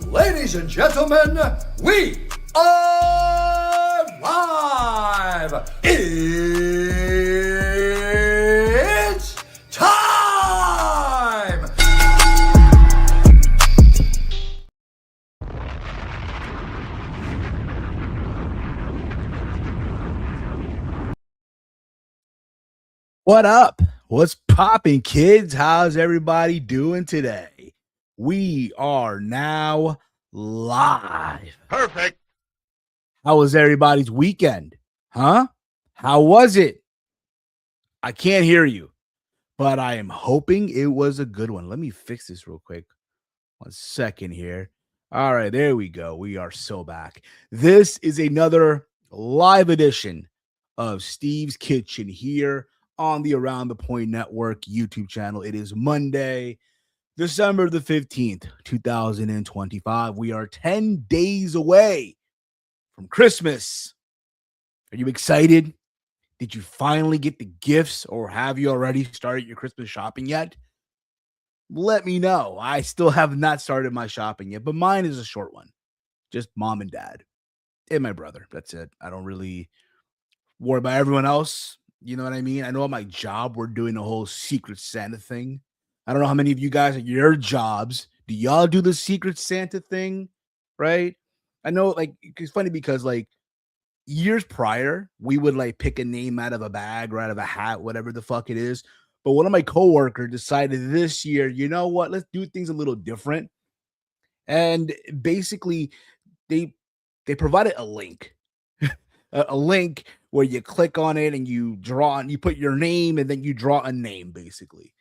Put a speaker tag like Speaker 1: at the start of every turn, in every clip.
Speaker 1: Ladies and gentlemen, we are live. It's time.
Speaker 2: What up? What's popping, kids? How's everybody doing today? We are now live.
Speaker 3: Perfect.
Speaker 2: How was everybody's weekend? Huh? How was it? I can't hear you, but I am hoping it was a good one. Let me fix this real quick. 1 second here. All right, there we go. We are so back. This is another live edition of Steve's Kitchen here on the Around the Point Network YouTube channel. It is Monday, December the 15th, 2025. We are 10 days away from Christmas. Are you excited? Did you finally get the gifts, or have you already started your Christmas shopping yet? Let me know. I still have not started my shopping yet, but mine is a short one. Just mom and dad and my brother. That's it. I don't really worry about everyone else. You know what I mean? I know at my job, we're doing the whole Secret Santa thing. I don't know how many of you guys at your jobs, do y'all do the Secret Santa thing? Right? I know, like, it's funny because, like, years prior, we would, like, pick a name out of a bag or out of a hat, whatever the fuck it is. But one of my coworkers decided this year, you know what? Let's do things a little different. And basically, they provided a link. A link where you click on it and you draw and you put your name and then you draw a name, basically.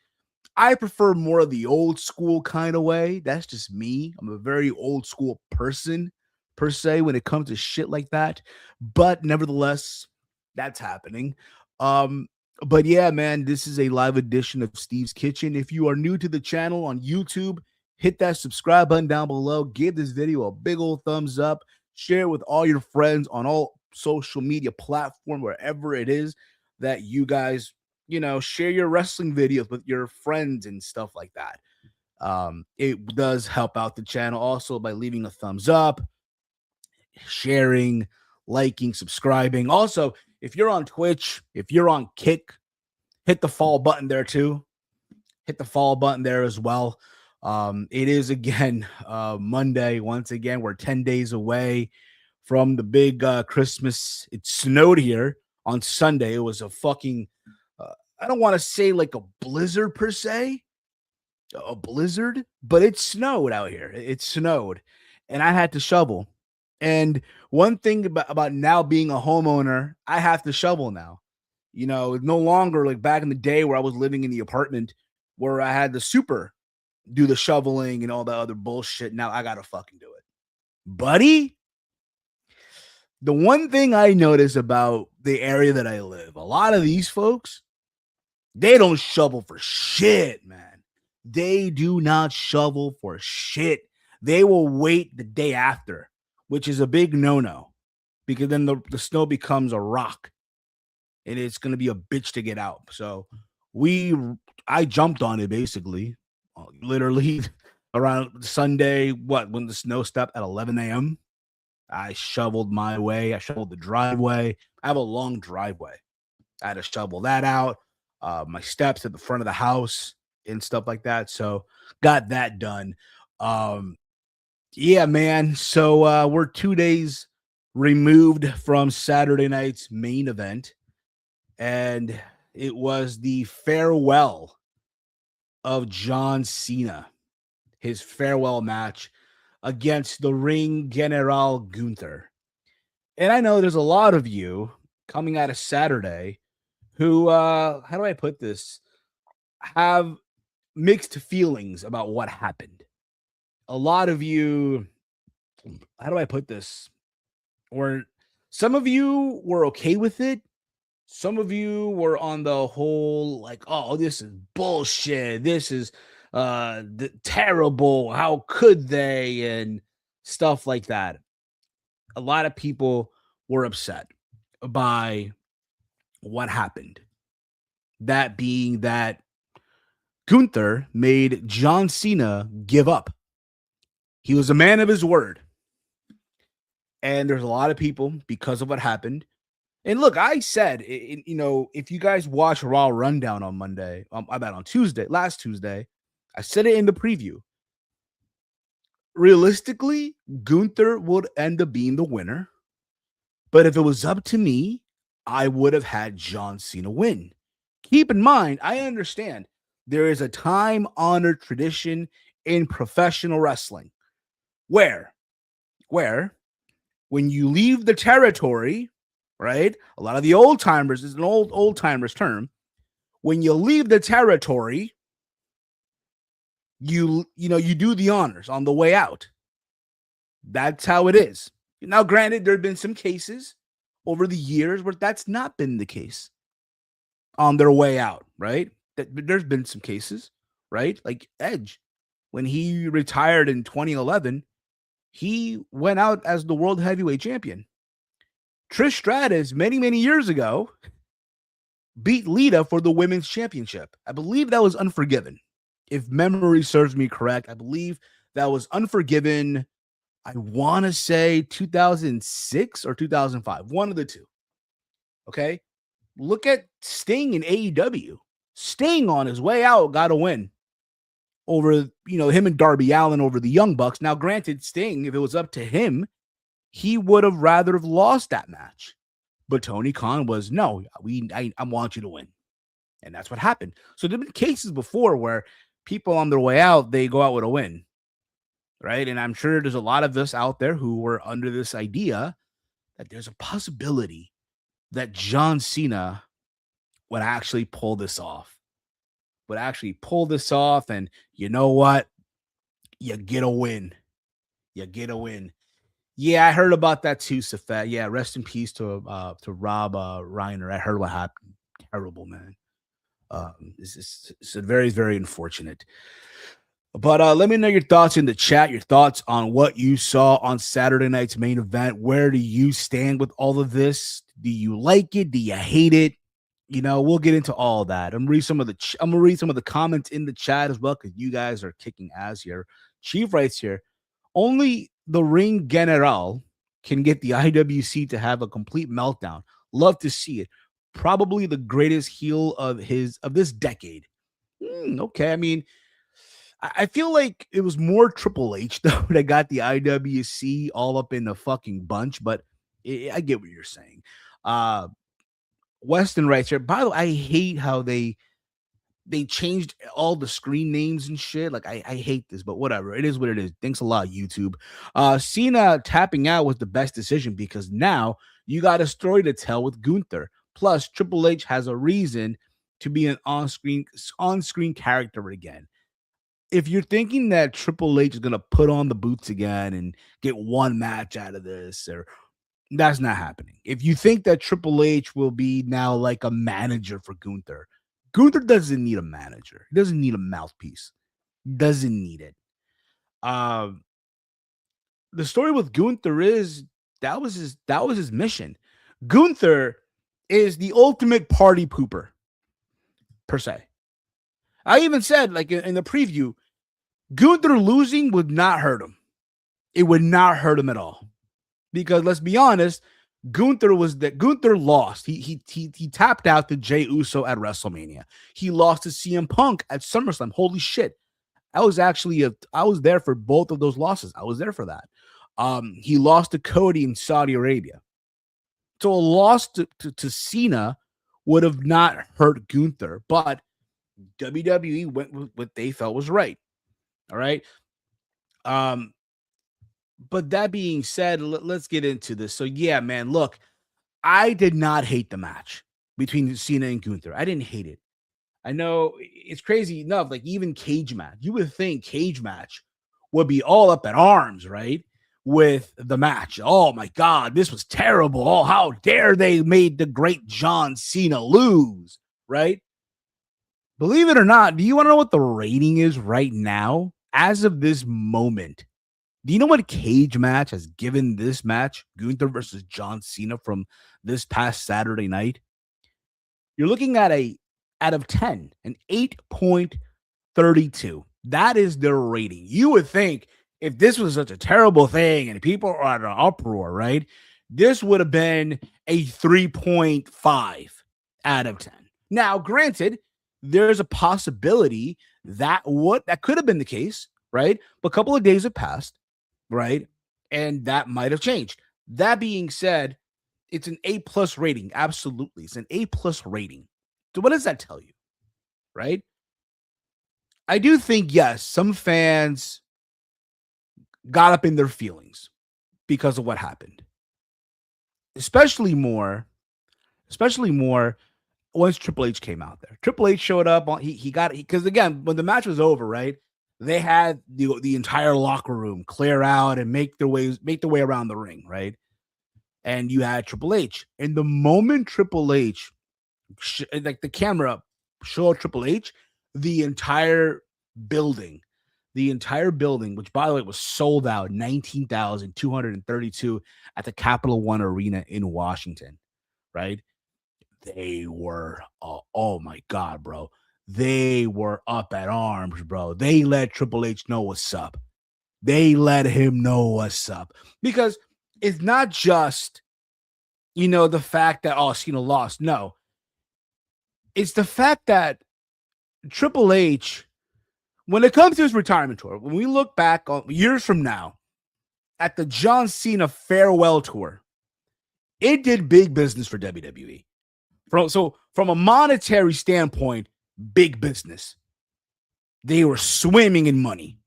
Speaker 2: I prefer more of the old school kind of way. That's just me. I'm a very old school person, per se, when it comes to shit like that. But nevertheless, that's happening. But yeah, man, this is a live edition of Steve's Kitchen. If you are new to the channel on YouTube, hit that subscribe button down below. Give this video a big old thumbs up. Share it with all your friends on all social media platform, wherever it is that you guys, you know, share your wrestling videos with your friends and stuff like that. It does help out the channel also by leaving a thumbs up, sharing, liking, subscribing. Also, if you're on Twitch, if you're on Kick, hit the follow button there too. Hit the follow button there as well. It is again Monday. Once again, we're 10 days away from the big Christmas. It snowed here on Sunday. It was a fucking, I don't want to say like a blizzard per se, a blizzard, but it snowed out here. It snowed, and I had to shovel. And one thing about now being a homeowner, I have to shovel now. You know, no longer like back in the day where I was living in the apartment where I had the super do the shoveling and all the other bullshit. Now I gotta fucking do it, buddy. The one thing I notice about the area that I live, a lot of these folks, they don't shovel for shit, man. They do not shovel for shit. They will wait the day after, which is a big no-no, because then the snow becomes a rock and it's going to be a bitch to get out. So I jumped on it basically, literally around Sunday, when the snow stopped at 11 a.m. I shoveled my way. I shoveled the driveway. I have a long driveway. I had to shovel that out. My steps at the front of the house and stuff like that. So got that done. Yeah, man. So we're 2 days removed from Saturday night's main event. And It was the farewell of John Cena, his farewell match against the Ring General Gunther. And I know there's a lot of you coming out of Saturday who, how do I put this, have mixed feelings about what happened. A lot of you, how do I put this? Or some of you were okay with it. Some of you were on the whole like, oh, this is bullshit. This is terrible. How could they? And stuff like that. A lot of people were upset by what happened. That being that Gunther made John Cena give up. He was a man of his word. And there's a lot of people, because of what happened. And look, I said, if you guys watch Raw Rundown on Monday, I bet on Tuesday, last Tuesday, I said it in the preview. Realistically, Gunther would end up being the winner. But if it was up to me, I would have had John Cena win. Keep in mind, I understand there is a time-honored tradition in professional wrestling where when you leave the territory, right? A lot of the old timers, is an old timers term. When you leave the territory, you do the honors on the way out. That's how it is. Now, granted, there have been some cases over the years where that's not been the case on their way out, right? There's been some cases, right? Like Edge, when he retired in 2011, he went out as the world heavyweight champion. Trish Stratus, many, many years ago, beat Lita for the women's championship. I believe that was Unforgiven. If memory serves me correct, I believe that was Unforgiven. I want to say 2006 or 2005, one of the two. Okay. Look at Sting in AEW. Sting on his way out got a win over, him and Darby Allin over the Young Bucks. Now, granted, Sting, if it was up to him, he would have rather have lost that match. But Tony Khan was, no, I want you to win. And that's what happened. So there have been cases before where people on their way out, they go out with a win. Right. And I'm sure there's a lot of us out there who were under this idea that there's a possibility that John Cena would actually pull this off. And you know what? You get a win. Yeah, I heard about that too, Safet. Yeah, rest in peace to Rob Reiner. I heard what happened. Terrible, man. It's very, very unfortunate. But let me know your thoughts in the chat, your thoughts on what you saw on Saturday night's main event. Where do you stand with all of this? Do you like it? Do you hate it? We'll get into all that. I'm gonna read some of the comments in the chat as well, because you guys are kicking ass here. Chief writes here, only the Ring General can get the IWC to have a complete meltdown. Love to see it. Probably the greatest heel of this decade. Okay, I mean, I feel like it was more Triple H though that got the IWC all up in the fucking bunch, but I get what you're saying. Weston writes here, by the way, I hate how they changed all the screen names and shit. Like, I hate this, but whatever. It is what it is. Thanks a lot, YouTube. Cena tapping out was the best decision because now you got a story to tell with Gunther. Plus, Triple H has a reason to be an on-screen character again. If you're thinking that Triple H is going to put on the boots again and get one match out of this, or that's not happening. If you think that Triple H will be now like a manager for Gunther doesn't need a manager. He doesn't need a mouthpiece. He doesn't need it. The story with Gunther is that was his mission. Gunther is the ultimate party pooper, per se. I even said, like in the preview, Gunther losing would not hurt him. It would not hurt him at all. Because let's be honest, Gunther lost. He tapped out to Jey Uso at WrestleMania. He lost to CM Punk at SummerSlam. Holy shit. I was there for both of those losses. I was there for that. He lost to Cody in Saudi Arabia. So a loss to Cena would have not hurt Gunther, but WWE went with what they felt was right. All right. Um, but that being said, let's get into this. So yeah, man, look, I did not hate the match between Cena and Gunther. I didn't hate it. I know it's crazy enough. Like even cage match, you would think cage match would be all up at arms, right? With the match. Oh my God, this was terrible. Oh, how dare they made the great John Cena lose, right? Believe it or not, do you want to know what the rating is right now? As of this moment, do you know what cage match has given this match, Gunther versus John Cena from this past Saturday night? You're looking at a out of 10, an 8.32. That is their rating. You would think if this was such a terrible thing and people are at an uproar, right? This would have been a 3.5 out of 10. Now, granted, there's a possibility that could have been the case, right? But a couple of days have passed, right? And that might have changed. That being said, it's an A plus rating. Absolutely. It's an A plus rating. So what does that tell you? Right? I do think, yes, some fans got up in their feelings because of what happened. Especially more once Triple H came out there. Triple H showed up on he got because again, when the match was over, right? They had the entire locker room clear out and make their way around the ring, right? And you had Triple H. And the moment Triple H like the camera showed Triple H, the entire building, which by the way was sold out, 19,232 at the Capital One Arena in Washington, right? They were, oh my God, bro. They were up at arms, bro. They let Triple H know what's up. They let him know what's up because it's not just, the fact that, oh, Cena lost. No, it's the fact that Triple H, when it comes to his retirement tour, when we look back on years from now at the John Cena farewell tour, it did big business for WWE. From a monetary standpoint, big business. They were swimming in money.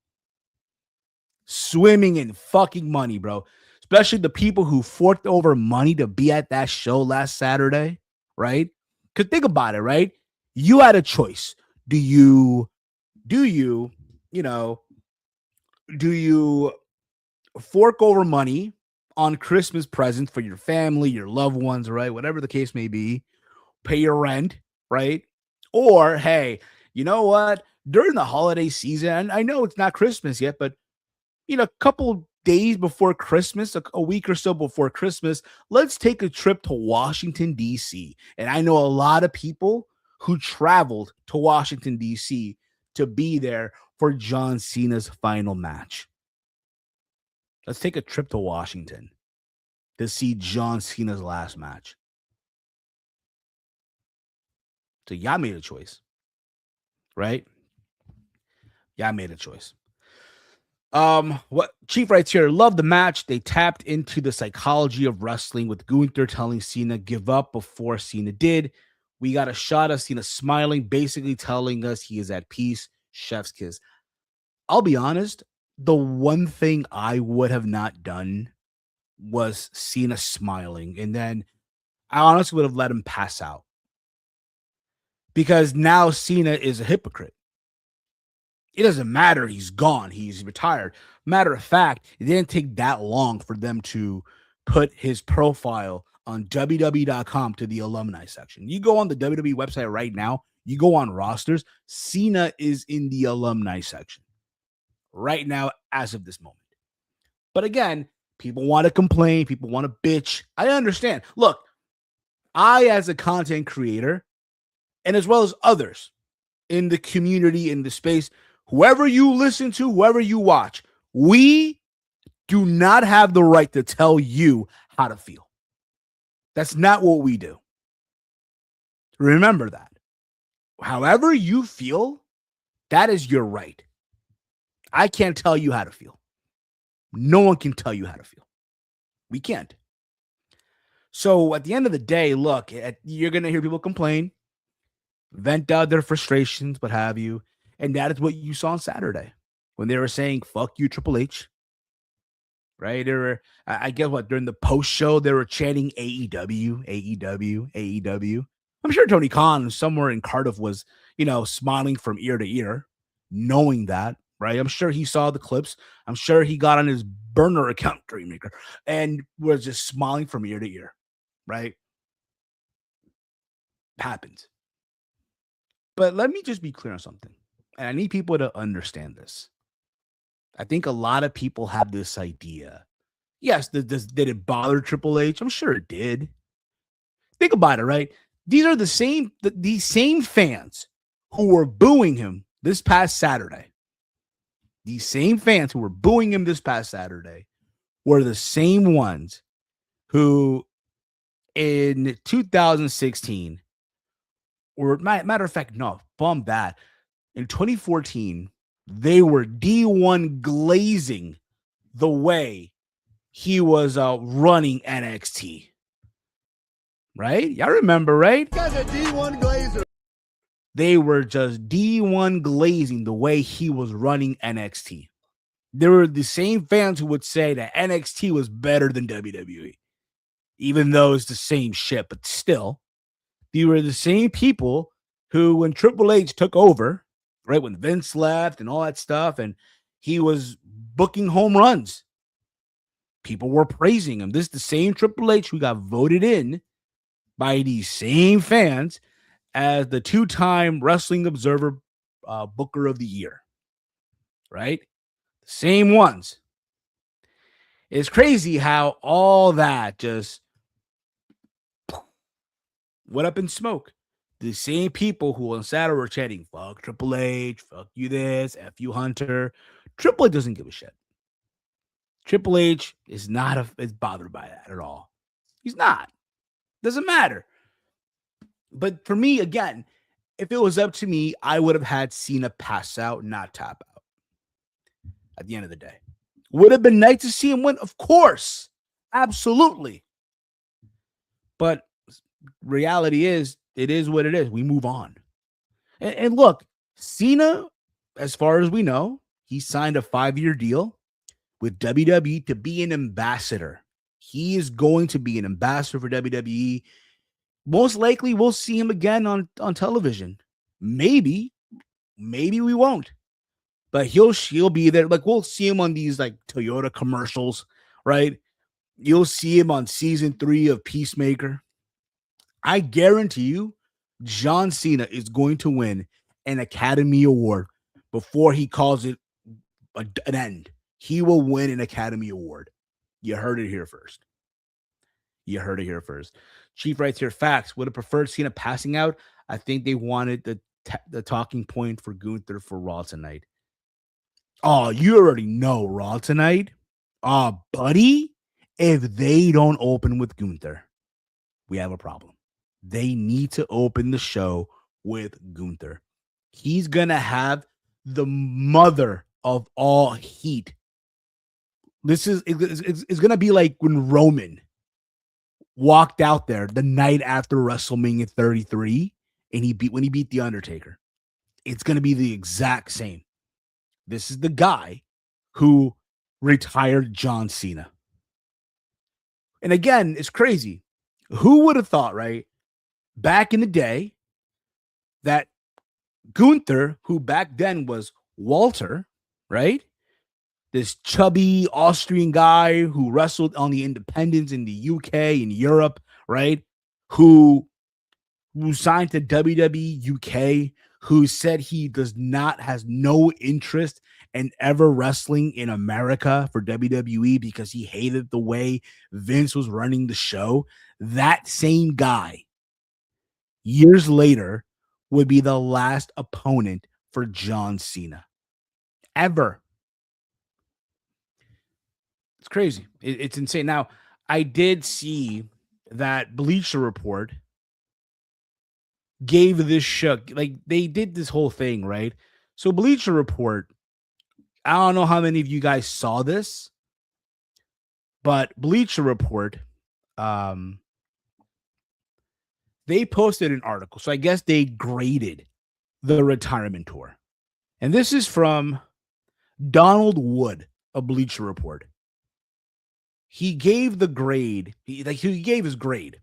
Speaker 2: Swimming in fucking money, bro. Especially the people who forked over money to be at that show last Saturday, right? Because think about it, right? You had a choice. Do you, you know, do you fork over money on Christmas presents for your family, your loved ones, right? Whatever the case may be, pay your rent, right? Or, hey, you know what? During the holiday season, I know it's not Christmas yet, but a couple days before Christmas, a week or so before Christmas, let's take a trip to Washington, D.C. And I know a lot of people who traveled to Washington, D.C. to be there for John Cena's final match. Let's take a trip to Washington to see John Cena's last match. So y'all made a choice, right? Y'all made a choice. What Chief writes here, love the match. They tapped into the psychology of wrestling with Gunther telling Cena give up before Cena did. We got a shot of Cena smiling, basically telling us he is at peace. Chef's kiss. I'll be honest, the one thing I would have not done was Cena smiling, and then I honestly would have let him pass out because now Cena is a hypocrite. It doesn't matter. He's gone. He's retired. Matter of fact, it didn't take that long for them to put his profile on WWE.com to the alumni section. You go on the WWE website right now, you go on rosters, Cena is in the alumni section right now as of this moment. But again, people want to complain, people want to bitch. I understand. Look, I, as a content creator, and as well as others in the community, in the space, whoever you listen to, whoever you watch, we do not have the right to tell you how to feel. That's not what we do. Remember that. However you feel, that is your right. I can't tell you how to feel. No one can tell you how to feel. We can't. So at the end of the day, look, you're going to hear people complain, vent out their frustrations, what have you. And that is what you saw on Saturday when they were saying, fuck you, Triple H. Right? They were, I guess what, during the post show, they were chanting AEW, AEW, AEW. I'm sure Tony Khan somewhere in Cardiff was, smiling from ear to ear, knowing that, right? I'm sure he saw the clips. I'm sure he got on his burner account, Dreammaker, and was just smiling from ear to ear, right? Happens. But let me just be clear on something. And I need people to understand this. I think a lot of people have this idea. Yes, did it bother Triple H? I'm sure it did. Think about it, right? These are these same fans who were booing him this past Saturday. These same fans who were booing him this past Saturday were the same ones who in 2016, or matter of fact, no, bump that. In 2014, they were D1 glazing the way he was running NXT. Right? Y'all remember, right?
Speaker 1: Guy's a D1 glazer.
Speaker 2: They were just D1 glazing the way he was running NXT. There were the same fans who would say that NXT was better than WWE, even though it's the same shit, but still, they were the same people who, when Triple H took over, right, when Vince left and all that stuff, and he was booking home runs, people were praising him. This is the same Triple H who got voted in by these same fans as the two-time Wrestling Observer Booker of the Year, right? Same ones. It's crazy how all that just went up in smoke. The same people who on Saturday were chanting, fuck Triple H, fuck you this, F you Hunter. Triple H doesn't give a shit. Triple H is not is bothered by that at all. He's not. Doesn't matter. But for me, again, if it was up to me, I would have had Cena pass out, not tap out. At the end of the day, would have been nice to see him win, of course, absolutely. But reality is, it is what it is. We move on. And look, Cena, as far as we know, he signed a 5-year deal with WWE to be an ambassador. He is going to be an ambassador for WWE. Most likely, we'll see him again on television. Maybe we won't. But he'll be there. Like, we'll see him on these like Toyota commercials, right? You'll see him on season 3 of Peacemaker. I guarantee you, John Cena is going to win an Academy Award before he calls it an end. He will win an Academy Award. You heard it here first. Chief writes here, facts. Would have preferred Cena passing out. I think they wanted the talking point for Gunther for Raw tonight. Oh, you already know Raw tonight. Buddy, if they don't open with Gunther, we have a problem. They need to open the show with Gunther. He's going to have the mother of all heat. This is it's going to be like when Roman walked out there the night after WrestleMania 33 and he beat The Undertaker. It's going to be the exact same. This is the guy who retired John Cena. And again, it's crazy. Who would have thought, right, back in the day, that Gunther, who back then was Walter, right, this chubby Austrian guy who wrestled on the independents in the UK and Europe, right, who signed to WWE UK, who said he has no interest in ever wrestling in America for WWE because he hated the way Vince was running the show. That same guy, years later, would be the last opponent for John Cena. Ever. It's crazy. It's insane. Now, I did see that Bleacher Report gave this show, like, they did this whole thing, right? So Bleacher Report, I don't know how many of you guys saw this, but Bleacher Report they posted an article. So I guess they graded the retirement tour. And this is from Donald Wood, a Bleacher Report. He gave the grade. He gave his grade.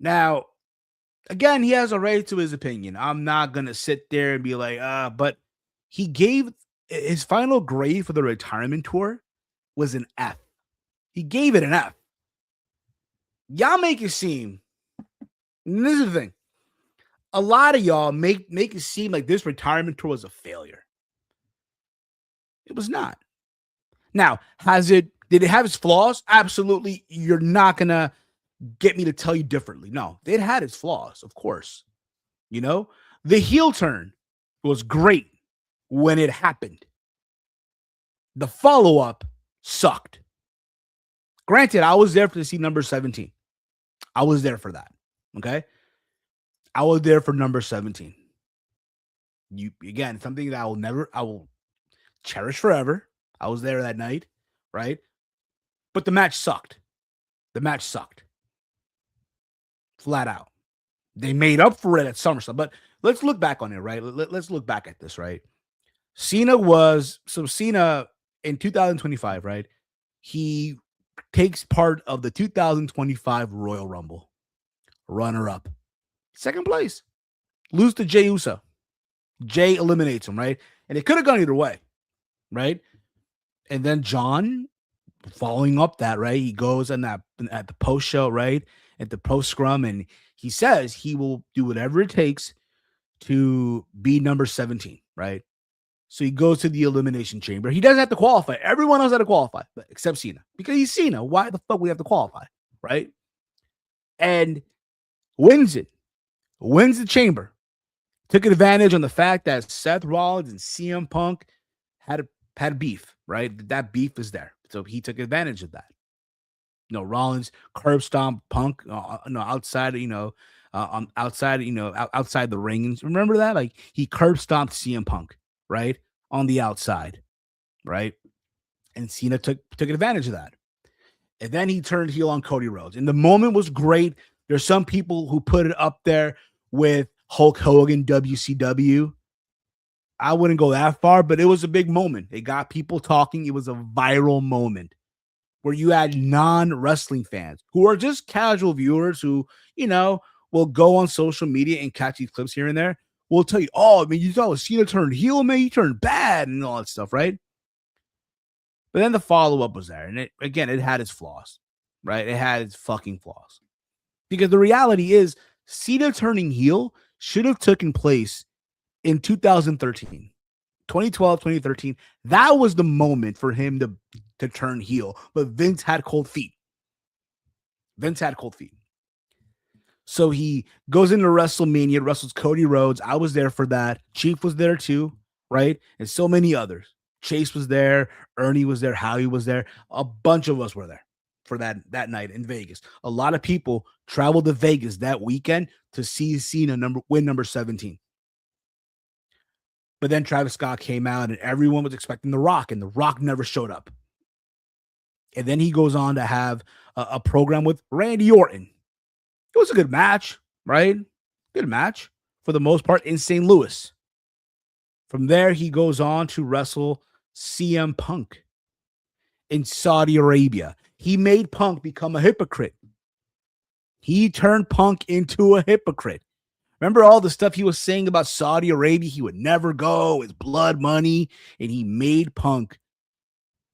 Speaker 2: Now, again, he has a right to his opinion. I'm not going to sit there and be like, but he gave his final grade for the retirement tour was an F. He gave it an F. Y'all make it seem, and this is the thing, a lot of y'all make it seem like this retirement tour was a failure. It was not. Now, did it have its flaws? Absolutely. You're not going to get me to tell you differently. No, it had its flaws, of course. You know, the heel turn was great when it happened. The follow-up sucked. Granted, I was there to see number 17. I was there for that. Okay. I was there for number 17. Again, something that I will cherish forever. I was there that night, right? But the match sucked. Flat out. They made up for it at SummerSlam. But let's look back on it, right? Let's look back at this, right? Cena in 2025, right? He takes part of the 2025 Royal Rumble. Runner-up. Second place. Lose to Jey Uso. Jey eliminates him, right? And it could have gone either way, right? And then John, following up that, right? He goes at the post show, right? At the post scrum, and he says he will do whatever it takes to be number 17, right? So he goes to the Elimination Chamber. He doesn't have to qualify. Everyone else had to qualify, but except Cena, because he's Cena. Why the fuck we have to qualify, right? And wins it. Wins the chamber. Took advantage on the fact that Seth Rollins and CM Punk had beef, right? That beef is there. So he took advantage of that. Rollins curb stomp Punk, outside the ring. Remember that? Like, he curb stomped CM Punk, right? On the outside, right? And Cena took advantage of that. And then he turned heel on Cody Rhodes. And the moment was great. There's some people who put it up there with Hulk Hogan, WCW. I wouldn't go that far, but it was a big moment. It got people talking. It was a viral moment where you had non-wrestling fans who are just casual viewers who, will go on social media and catch these clips here and there. Will tell you, oh, I mean, you thought Cena turned heel, man, he turned bad and all that stuff, right? But then the follow-up was there. And it had its flaws, right? It had its fucking flaws. Because the reality is, Cena turning heel should have taken place in 2013. 2012, 2013, that was the moment for him to turn heel. But Vince had cold feet. So he goes into WrestleMania, wrestles Cody Rhodes. I was there for that. Chief was there too, right? And so many others. Chase was there. Ernie was there. Howie was there. A bunch of us were there for that night in Vegas. A lot of people traveled to Vegas that weekend to see Cena win number 17. But then Travis Scott came out and everyone was expecting The Rock, and The Rock never showed up. And then he goes on to have a program with Randy Orton. It was a good match, right? Good match for the most part in St. Louis. From there, he goes on to wrestle CM Punk in Saudi Arabia. He made Punk become a hypocrite. He turned Punk into a hypocrite. Remember all the stuff he was saying about Saudi Arabia? He would never go. It's blood money. And he made Punk,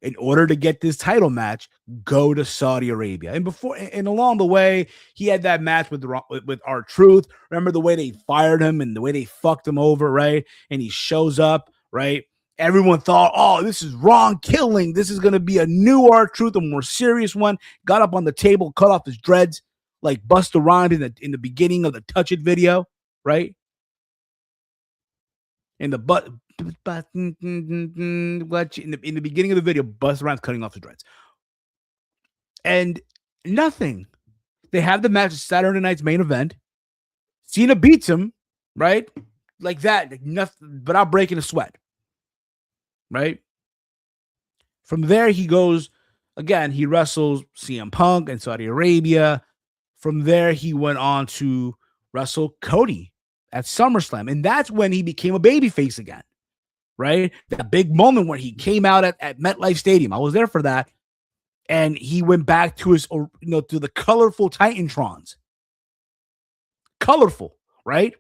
Speaker 2: in order to get this title match, go to Saudi Arabia. And along the way, he had that match with R-Truth. Remember the way they fired him and the way they fucked him over, right? And he shows up, right? Everyone thought, oh, this is wrong killing. This is going to be a new R-Truth, a more serious one. Got up on the table, cut off his dreads, like Busta Rhymes in the beginning of the Touch It video, right? In the beginning of the video, Busta Rhymes cutting off the dreads. And nothing. They have the match at Saturday night's main event. Cena beats him, right? Like that, like nothing, without breaking a sweat. Right? From there, he goes, again, he wrestles CM Punk in Saudi Arabia. From there, he went on to wrestle Cody at SummerSlam. And that's when he became a babyface again, right? That big moment when he came out at MetLife Stadium. I was there for that. And he went back to his, to the colorful Titantrons. Colorful, right?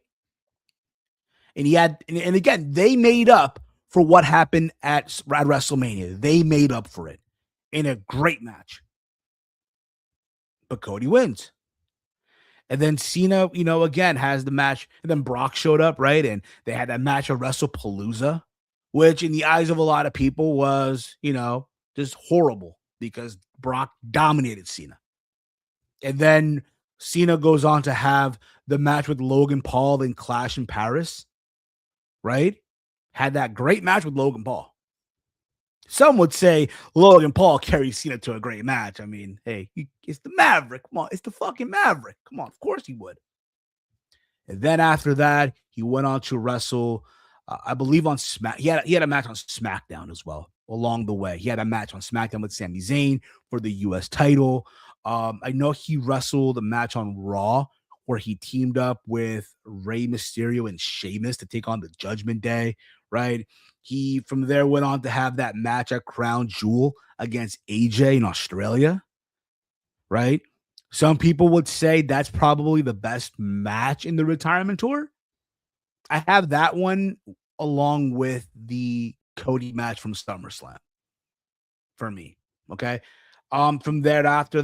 Speaker 2: And he had, and again, they made up for what happened at WrestleMania. They made up for it in a great match. But Cody wins. And then Cena, again, has the match. And then Brock showed up, right? And they had that match at WrestlePalooza, which in the eyes of a lot of people was, just horrible because Brock dominated Cena. And then Cena goes on to have the match with Logan Paul in Clash in Paris, right? Had that great match with Logan Paul. Some would say Logan Paul carries Cena to a great match. I mean, hey, it's the Maverick. Come on, it's the fucking Maverick. Come on, of course he would. And then after that, he went on to wrestle, I believe on Smack. He had a match on SmackDown as well along the way. He had a match on SmackDown with Sami Zayn for the U.S. title. I know he wrestled a match on Raw where he teamed up with Rey Mysterio and Sheamus to take on the Judgment Day, right? He from there went on to have that match at Crown Jewel against AJ in Australia, right? Some people would say that's probably the best match in the retirement tour. I have that one along with the Cody match from SummerSlam for me. Okay. From there after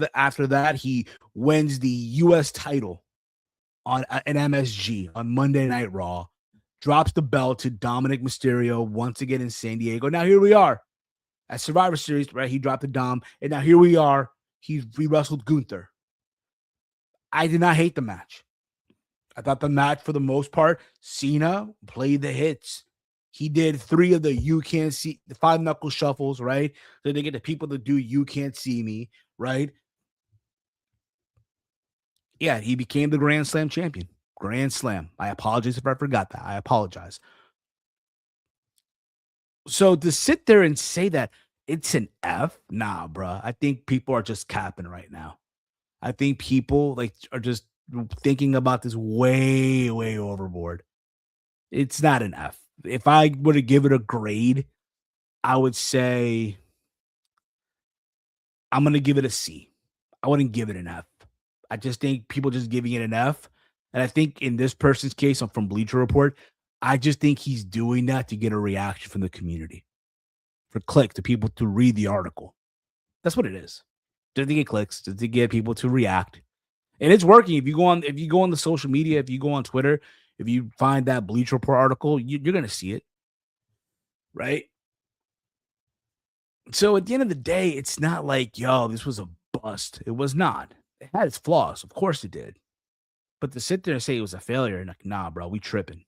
Speaker 2: that, he wins the US title on an MSG on Monday Night Raw, drops the belt to Dominic Mysterio once again in San Diego. Now here we are at Survivor Series, right? He dropped the Dom, and now here we are. He wrestled Gunther. I did not hate the match. I thought the match, for the most part, Cena played the hits. He did 3 of the you can't see, the 5 knuckle shuffles, right? So they get the people to do you can't see me, right? Yeah, he became the Grand Slam champion. Grand Slam. I apologize if I forgot that. I apologize. So to sit there and say that it's an F, nah, bro. I think people are just capping right now. I think people are just thinking about this way, way overboard. It's not an F. If I were to give it a grade, I would say I'm going to give it a C. I wouldn't give it an F. I just think people just giving it an F. And I think in this person's case, I'm from Bleacher Report, I just think he's doing that to get a reaction from the community, for click, to people to read the article. That's what it is. Just to get clicks, just to get people to react. And it's working. If you go on the social media, if you go on Twitter, if you find that Bleacher Report article, you're going to see it. Right? So at the end of the day, it's not like, yo, this was a bust. It was not. It had its flaws. Of course it did. But to sit there and say it was a failure, like, nah, bro, we tripping.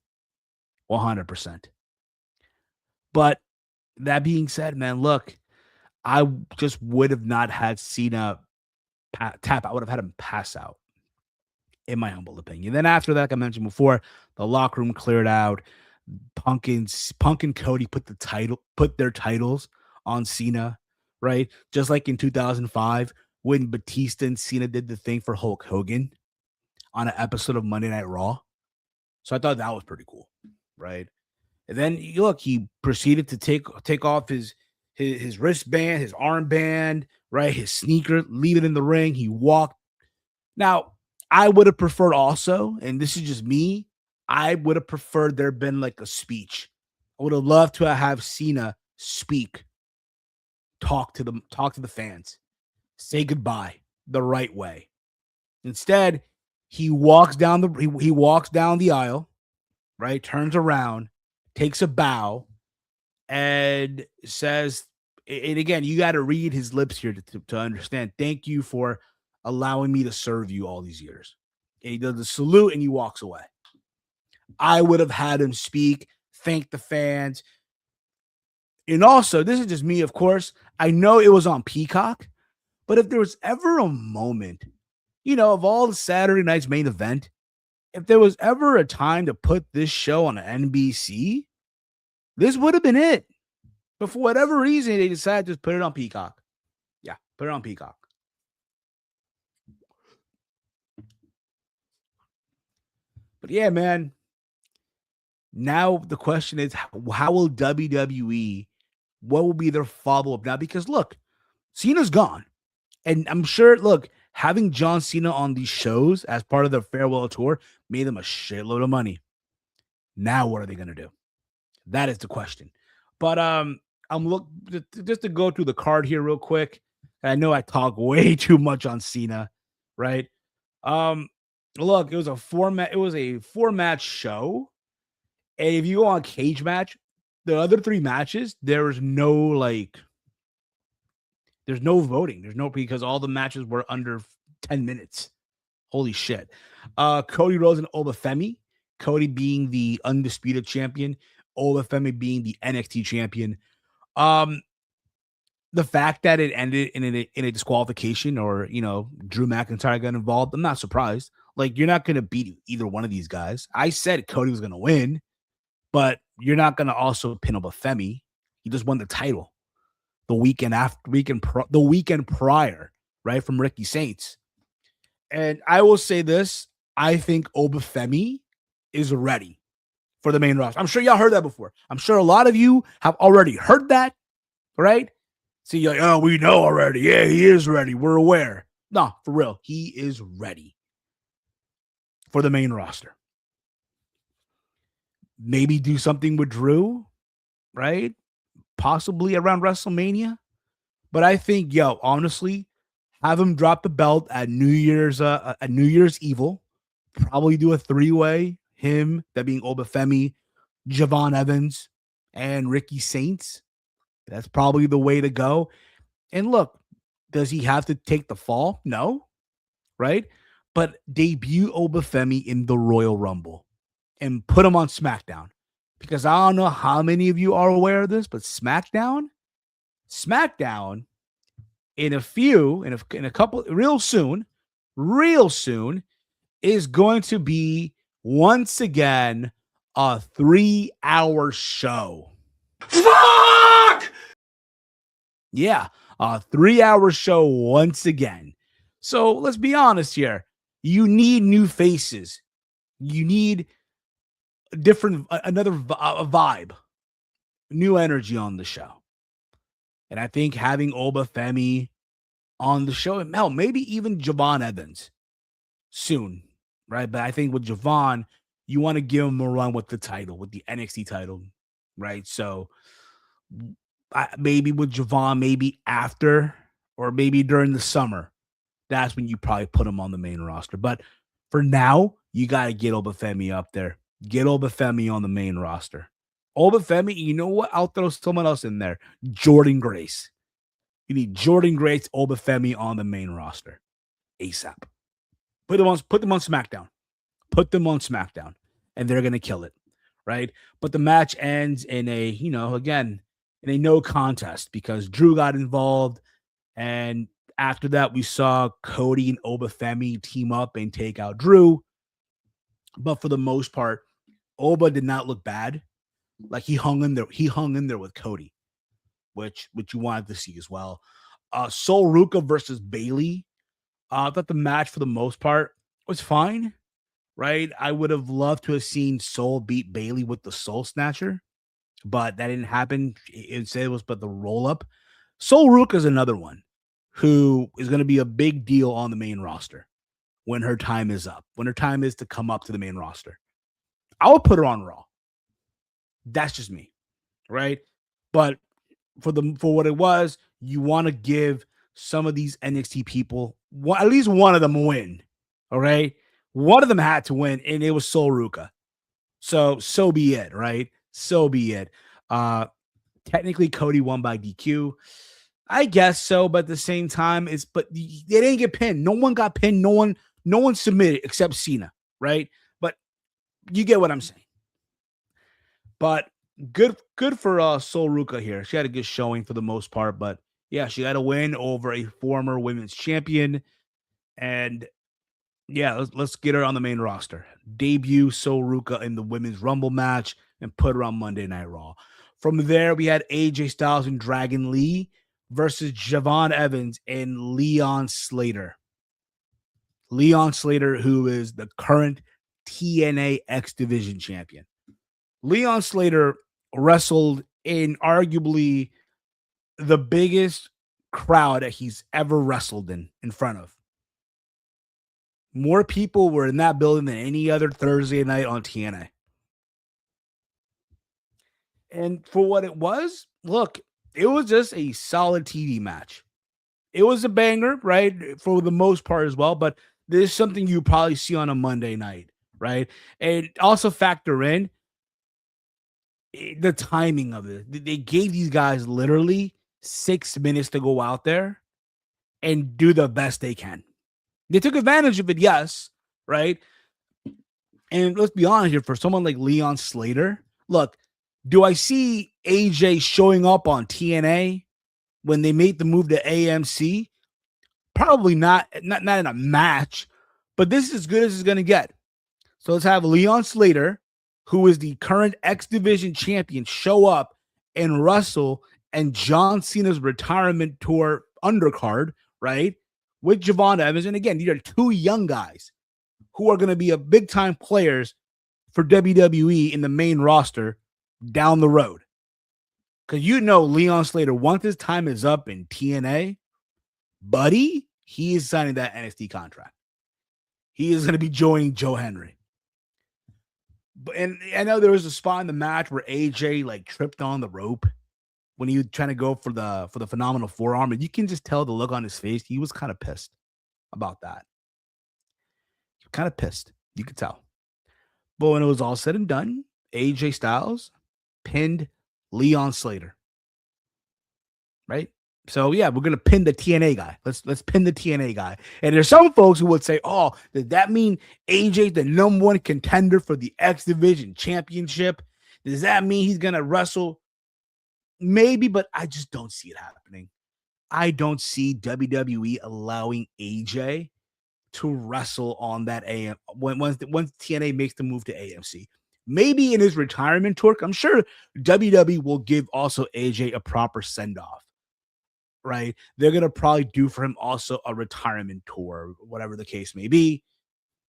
Speaker 2: 100%. But that being said, man, look, I just would have not had Cena tap. I would have had him pass out, in my humble opinion. Then after that, like I mentioned before, the locker room cleared out. Punk and Cody put their titles on Cena, right? Just like in 2005 when Batista and Cena did the thing for Hulk Hogan on an episode of Monday Night Raw. So I thought that was pretty cool, right? And then look, he proceeded to take off his wristband, his armband, right? His sneaker, leave it in the ring. He walked. Now, I would have preferred also, and this is just me, I would have preferred there been like a speech. I would have loved to have Cena speak, talk to the fans, say goodbye the right way. Instead, he walks down the aisle, right? Turns around, takes a bow, and says, and again, you got to read his lips here to understand. Thank you for allowing me to serve you all these years. And he does the salute and he walks away. I would have had him speak, thank the fans. And also, this is just me, of course. I know it was on Peacock, but if there was ever a moment, of all the Saturday night's main event, if there was ever a time to put this show on NBC, this would have been it. But for whatever reason, they decided to just put it on Peacock. Yeah, put it on Peacock. But yeah, man. Now the question is, how will WWE? What will be their follow up now? Because look, Cena's gone, and I'm sure. Look, having John Cena on these shows as part of their farewell tour made them a shitload of money. Now what are they gonna do? That is the question. But I'm look just to go through the card here real quick. I know I talk way too much on Cena, right? Um, look, it was a 4-match show. And if you go on cage match, the other 3 matches, there's no voting. There's no because all the matches were under 10 minutes. Holy shit. Cody Rhodes and Obafemi. Cody being the undisputed champion, Obafemi being the NXT champion. Um, the fact that it ended in a disqualification or, Drew McIntyre got involved, I'm not surprised. Like, you're not going to beat either one of these guys. I said Cody was going to win, but you're not going to also pin Obafemi. He just won the title the weekend prior, right, from Ricky Saints. And I will say this, I think Obafemi is ready for the main roster. I'm sure y'all heard that before. I'm sure a lot of you have already heard that, right? So you're like, oh, we know already. Yeah, he is ready. We're aware. No, for real. He is ready for the main roster. Maybe do something with Drew, right? Possibly around WrestleMania. But I think, honestly, have him drop the belt at New Year's Evil. Probably do a 3-way. Him, that being Obafemi, Javon Evans, and Ricky Saints. That's probably the way to go. And look, does he have to take the fall? No, right? But debut Obafemi in the Royal Rumble and put him on SmackDown. Because I don't know how many of you are aware of this, but SmackDown in a couple, real soon, is going to be once again a 3-hour show.
Speaker 1: Fuck!
Speaker 2: Yeah, a 3-hour show once again. So let's be honest here. You need new faces. You need another vibe, new energy on the show. And I think having Obafemi on the show, hell, maybe even Javon Evans soon, right? But I think with Javon, you want to give him a run with the title, with the NXT title, right? So maybe with Javon, maybe after or maybe during the summer, that's when you probably put him on the main roster. But for now, you got to get Obafemi up there. Get Obafemi on the main roster. Obafemi, you know what? I'll throw someone else in there. Jordan Grace. You need Jordan Grace, Obafemi on the main roster. ASAP. Put them on SmackDown. Put them on SmackDown. And they're going to kill it. Right? But the match ends in a, again, in a no contest because Drew got involved. And after that, we saw Cody and Obafemi team up and take out Drew. But for the most part, Oba did not look bad. Like he hung in there with Cody, which you wanted to see as well. Sol Ruka versus Bayley. I thought the match for the most part was fine, right? I would have loved to have seen Sol beat Bayley with the Soul Snatcher, but that didn't happen. Instead, it was but the roll up. Sol Ruka is another one who is going to be a big deal on the main roster when her time is up, when her time is to come up to the main roster. I would put her on Raw. That's just me, right? But for what it was, you want to give some of these NXT people at least one of them a win. All right, one of them had to win, and it was Sol Ruka. So be it, right? So be it. Technically, Cody won by DQ. I guess so, but at the same time, they didn't get pinned. No one got pinned. No one submitted except Cena, right? But you get what I'm saying. But good for Sol Ruka here. She had a good showing for the most part, but yeah, she got a win over a former women's champion. And yeah, let's get her on the main roster. Debut Sol Ruka in the Women's Rumble match and put her on Monday Night Raw. From there, we had AJ Styles and Dragon Lee versus Javon Evans and Leon Slater. Leon Slater, who is the current TNA X Division champion. Leon Slater wrestled in arguably the biggest crowd that he's ever wrestled in front of. More people were in that building than any other Thursday night on TNA. And for what it was, look, it was just a solid TV match. It was a banger, right? For the most part as well, but this is something you probably see on a Monday night, right? And also factor in the timing of it. They gave these guys literally 6 minutes to go out there and do the best they can. They took advantage of it, yes, right? And let's be honest here, for someone like Leon Slater, look, do I see AJ showing up on TNA when they made the move to AMC? Probably not in a match, but this is as good as it's going to get. So let's have Leon Slater, who is the current X Division champion, show up and wrestle and John Cena's retirement tour undercard, right? With Javon Evans. And again, these are two young guys who are going to be a big time players for WWE in the main roster down the road. Because Leon Slater, once his time is up in TNA, buddy, he is signing that NXT contract. He is going to be joining Joe Henry. And I know there was a spot in the match where AJ tripped on the rope when he was trying to go for the phenomenal forearm, and you can just tell the look on his face. He was kind of pissed about that. Kind of pissed. You could tell. But when it was all said and done, AJ Styles pinned Leon Slater. Right? So yeah, we're gonna pin the TNA guy. Let's pin the TNA guy. And there's some folks who would say, "Oh, does that mean AJ's the number one contender for the X Division Championship? Does that mean he's gonna wrestle?" Maybe, but I just don't see it happening. I don't see WWE allowing AJ to wrestle on that AM once TNA makes the move to AMC. Maybe in his retirement tour, I'm sure WWE will give also AJ a proper send off. Right? They're going to probably do for him also a retirement tour, whatever the case may be.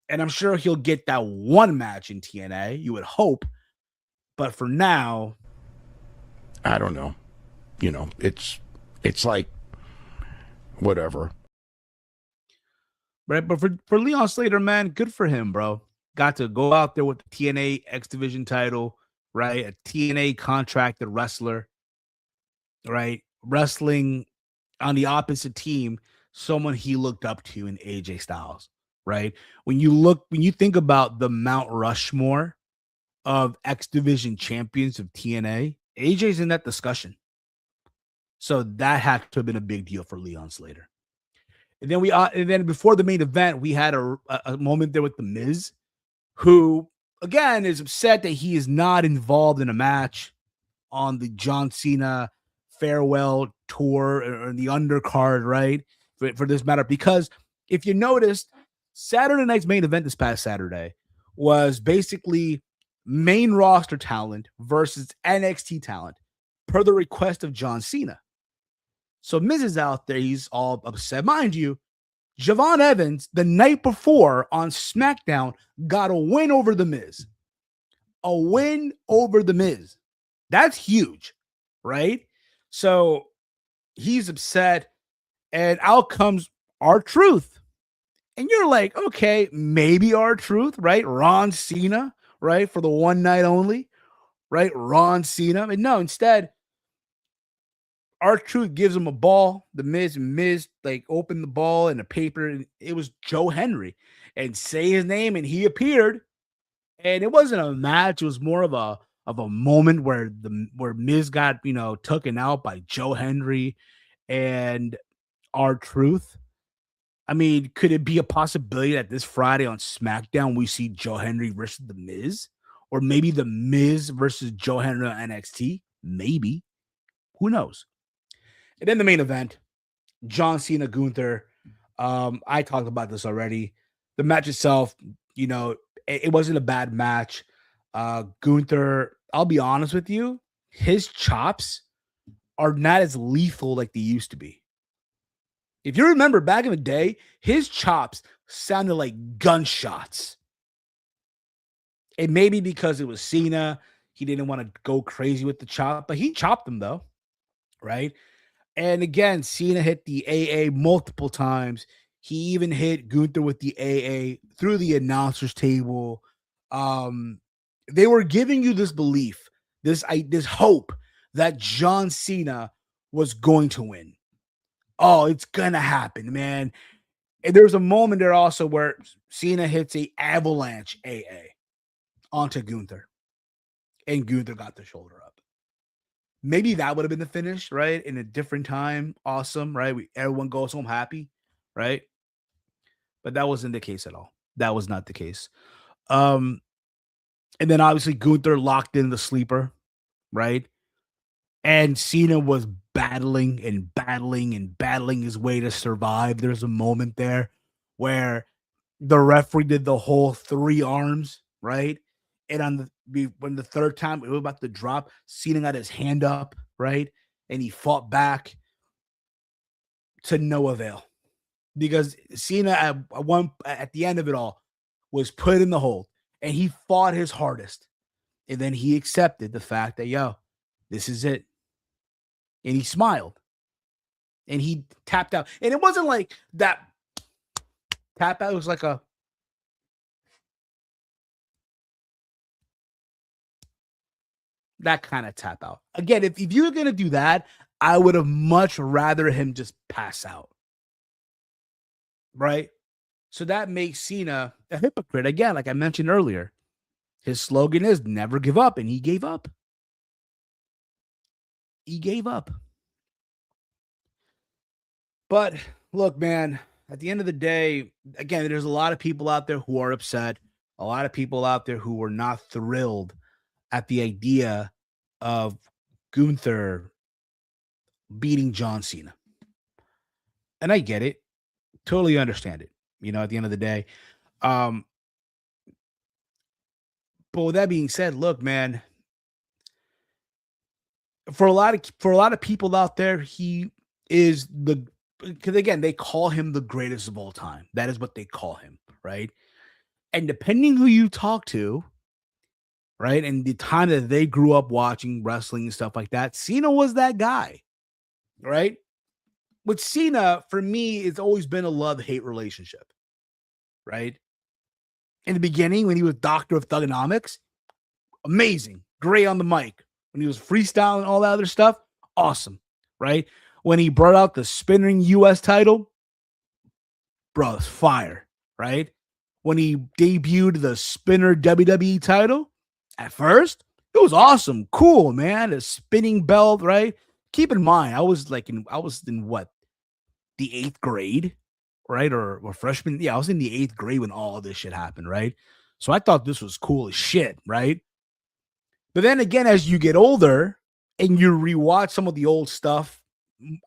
Speaker 2: And I'm sure he'll get that one match in TNA, you would hope. But for now,
Speaker 3: I don't know. It's like whatever.
Speaker 2: Right? But for Leon Slater, man, good for him, bro. Got to go out there with the TNA X Division title, right? A TNA contracted wrestler, right? Wrestling on the opposite team, someone he looked up to in AJ Styles, right? When you think about the Mount Rushmore of X Division champions of TNA, AJ's in that discussion. So that had to have been a big deal for Leon Slater. And then before the main event, we had a moment there with The Miz, who again is upset that he is not involved in a match on the John Cena farewell tour or the undercard, right? For this matter, because if you noticed, Saturday night's main event this past Saturday was basically main roster talent versus NXT talent per the request of John Cena. So Miz is out there. He's all upset. Mind you, Javon Evans, the night before on SmackDown, got a win over The Miz. A win over The Miz. That's huge, right? So he's upset, and out comes R-Truth. And you're like, okay, maybe R-Truth, right? Ron Cena, right? For the one night only, right? Ron Cena. And no, instead, R-Truth gives him a ball. The Miz opened the ball in the paper, and it was Joe Henry. And say his name, and he appeared. And it wasn't a match. It was more of a moment where Miz got taken out by Joe Henry and R-Truth. I mean, could it be a possibility that this Friday on SmackDown we see Joe Henry versus The Miz? Or maybe The Miz versus Joe Henry on NXT? Maybe. Who knows? And then the main event, John Cena, Gunther. I talked about this already. The match itself, it wasn't a bad match. Gunther, I'll be honest with you, his chops are not as lethal like they used to be. If you remember back in the day, his chops sounded like gunshots. It may be because it was Cena. He didn't want to go crazy with the chop, but he chopped him though, right? And again, Cena hit the AA multiple times. He even hit Gunther with the AA through the announcers table. They were giving you this belief, this hope that John Cena was going to win. Oh, it's gonna happen, man. And there's a moment there also where Cena hits a avalanche AA onto Gunther, and Gunther got the shoulder up. Maybe that would have been the finish, right? In a different time. Awesome, right? Everyone goes home happy, right? But that wasn't the case at all. That was not the case. Um, and then obviously Gunther locked in the sleeper, right? And Cena was battling and battling and battling his way to survive. There's a moment there where the referee did the whole 3 arms, right? And when the third time it was about to drop, Cena got his hand up, right? And he fought back to no avail because Cena at the end of it all was put in the hold and he fought his hardest. And then he accepted the fact that, yo, this is it. And he smiled and he tapped out. And it wasn't like that tap out. It was like that kind of tap out. Again, if you're going to do that, I would have much rather him just pass out. Right? So that makes Cena a hypocrite. Again, like I mentioned earlier, his slogan is never give up, and he gave up. He gave up. But look, man, at the end of the day, again, there's a lot of people out there who are upset, a lot of people out there who are not thrilled at the idea of Gunther beating John Cena. And I get it. Totally understand it. At the end of the day. But with that being said, look, man, for a lot of people out there, he is because again, they call him the greatest of all time. That is what they call him, right? And depending who you talk to, right, and the time that they grew up watching wrestling and stuff like that, Cena was that guy, right? With Cena, for me, it's always been a love-hate relationship, right? In the beginning, when he was Doctor of Thugonomics, amazing, great on the mic. When he was freestyling all that other stuff, awesome, right? When he brought out the spinning US title, bro, it's fire, right? When he debuted the spinner WWE title, at first, it was awesome, cool, man. A spinning belt, right? Keep in mind, I was in what, the 8th grade, right? Or freshman. Yeah, I was in the 8th grade when all this shit happened, right? So I thought this was cool as shit, right? But then again, as you get older and you rewatch some of the old stuff,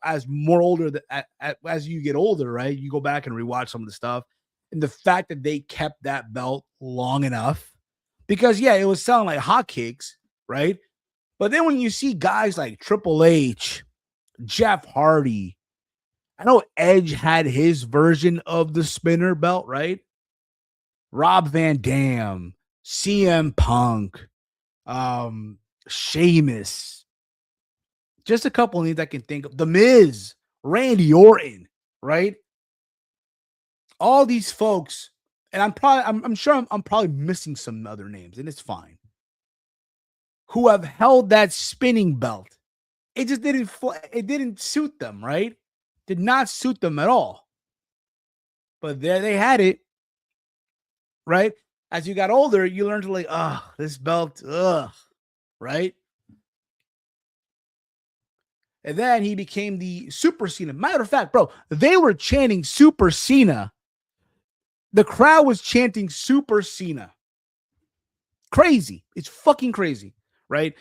Speaker 2: as you get older, right? You go back and rewatch some of the stuff, and the fact that they kept that belt long enough, because yeah, it was selling like hotcakes, right? But then when you see guys like Triple H, Jeff Hardy, I know Edge had his version of the spinner belt, right? Rob Van Dam, CM Punk, Sheamus, just a couple of names I can think of. The Miz, Randy Orton, right? All these folks, and I'm sure I'm probably missing some other names, and it's fine, who have held that spinning belt. It just didn't suit them, right? Did not suit them at all. But there they had it, right? As you got older, you learned to this belt, right? And then he became the Super Cena. Matter of fact, bro, they were chanting Super Cena. The crowd was chanting Super Cena. Crazy. It's fucking crazy, right?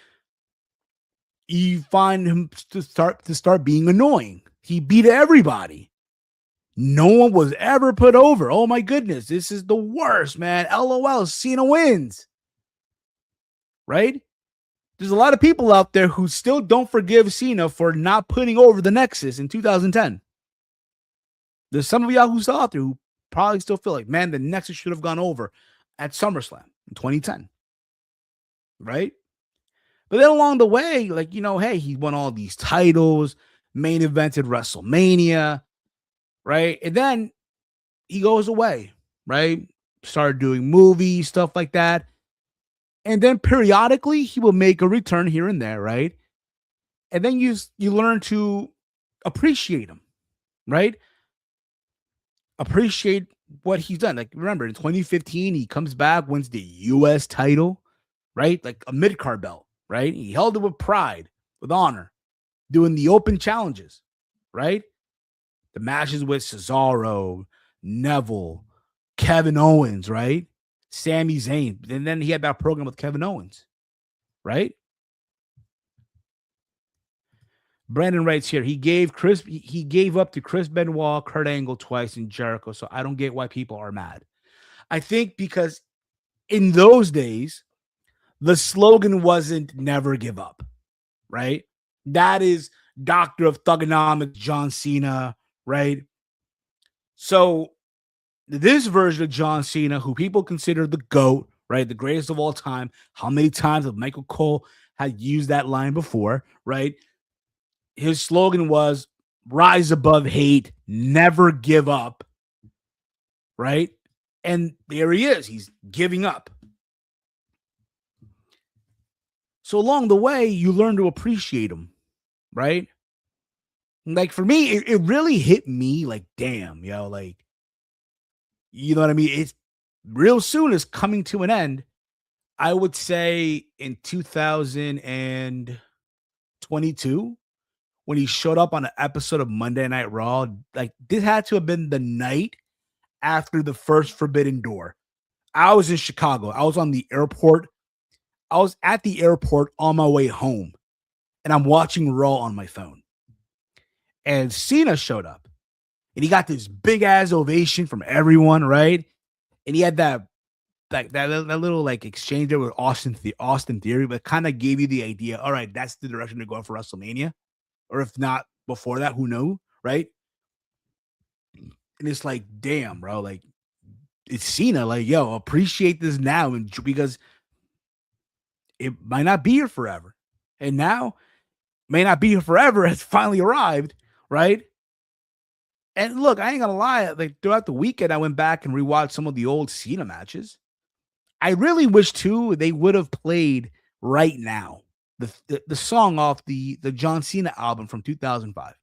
Speaker 2: You find him to start being annoying. He beat everybody. No one was ever put over. Oh my goodness, this is the worst, man. LOL, Cena wins. Right? There's a lot of people out there who still don't forgive Cena for not putting over the Nexus in 2010. There's some of y'all who's still out there who probably still feel like, man, the Nexus should have gone over at SummerSlam in 2010. right? But then along the way, like, hey, he won all these titles, main evented WrestleMania, right? And then he goes away, right? Started doing movies, stuff like that. And then periodically he will make a return here and there, right? And then you learn to appreciate him, right? Appreciate what he's done. Like, remember in 2015, he comes back, wins the US title, right? Like a mid-card belt, right? He held it with pride, with honor, doing the open challenges, right? The matches with Cesaro, Neville, Kevin Owens, right? Sami Zayn. And then he had that program with Kevin Owens, right? Brandon writes here, he gave up to Chris Benoit, Kurt Angle twice, and Jericho. So I don't get why people are mad. I think because in those days, the slogan wasn't never give up, right? That is Doctor of Thugonomics, John Cena, right? So this version of John Cena, who people consider the GOAT, right? The greatest of all time. How many times have Michael Cole had used that line before, right? His slogan was rise above hate, never give up, right? And there he is. He's giving up. So along the way, you learn to appreciate him, right? Like for me, it really hit me like, damn, like, you know what I mean? It's real soon is coming to an end. I would say in 2022, when he showed up on an episode of Monday Night Raw, like this had to have been the night after the first Forbidden Door. I was in Chicago. I was on the airport. I was at the airport on my way home, and I'm watching Raw on my phone. And Cena showed up, and he got this big ass ovation from everyone, right? And he had that little like exchange there with Austin Theory, but kind of gave you the idea. All right, that's the direction they're going for WrestleMania, or if not before that, who knows, right? And it's like, damn, bro, like it's Cena. Like, yo, appreciate this now, and because it might not be here forever, and now may not be here forever. Has finally arrived, right? And look, I ain't gonna lie. Like throughout the weekend, I went back and rewatched some of the old Cena matches. I really wish too they would have played right now the song off the John Cena album from 2005.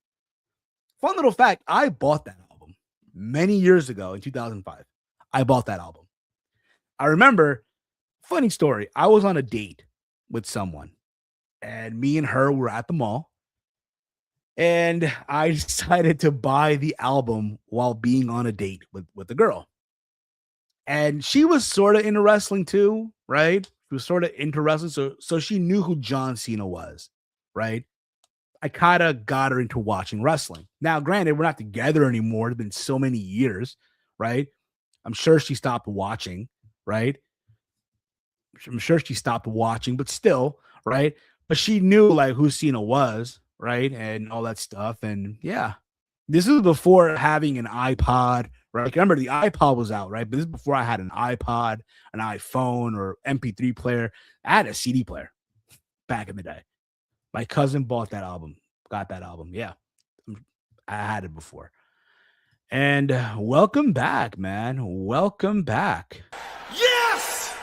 Speaker 2: Fun little fact: I bought that album many years ago in 2005. I bought that album. I remember. Funny story. I was on a date with someone, and me and her were at the mall. And I decided to buy the album while being on a date with the girl. And she was sort of into wrestling too, right? She was sort of into wrestling. So she knew who John Cena was, right? I kind of got her into watching wrestling. Now, granted, we're not together anymore. It's been so many years, right? I'm sure she stopped watching, right? I'm sure she stopped watching, but still, right? But she knew like who Cena was, right? And all that stuff. And yeah, this is before having an iPod, right? Remember the iPod was out, right? But this is before I had an iPod, an iPhone, or MP3 player. I had a CD player back in the day. My cousin bought that album, got that album. Yeah, I had it before. And welcome back, man. Welcome back.
Speaker 1: Yes!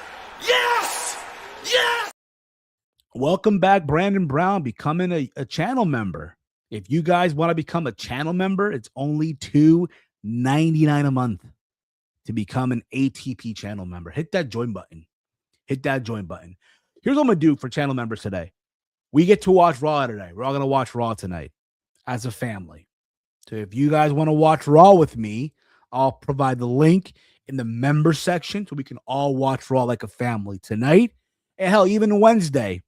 Speaker 1: Yes! Yes!
Speaker 2: Welcome back, Brandon Brown, becoming a channel member. If you guys want to become a channel member, it's only $2.99 a month to become an ATP channel member. Hit that join button. Hit that join button. Here's what I'm going to do for channel members today. We get to watch Raw today. We're all going to watch Raw tonight as a family. So if you guys want to watch Raw with me, I'll provide the link in the member section so we can all watch Raw like a family tonight. And hell, even Wednesday,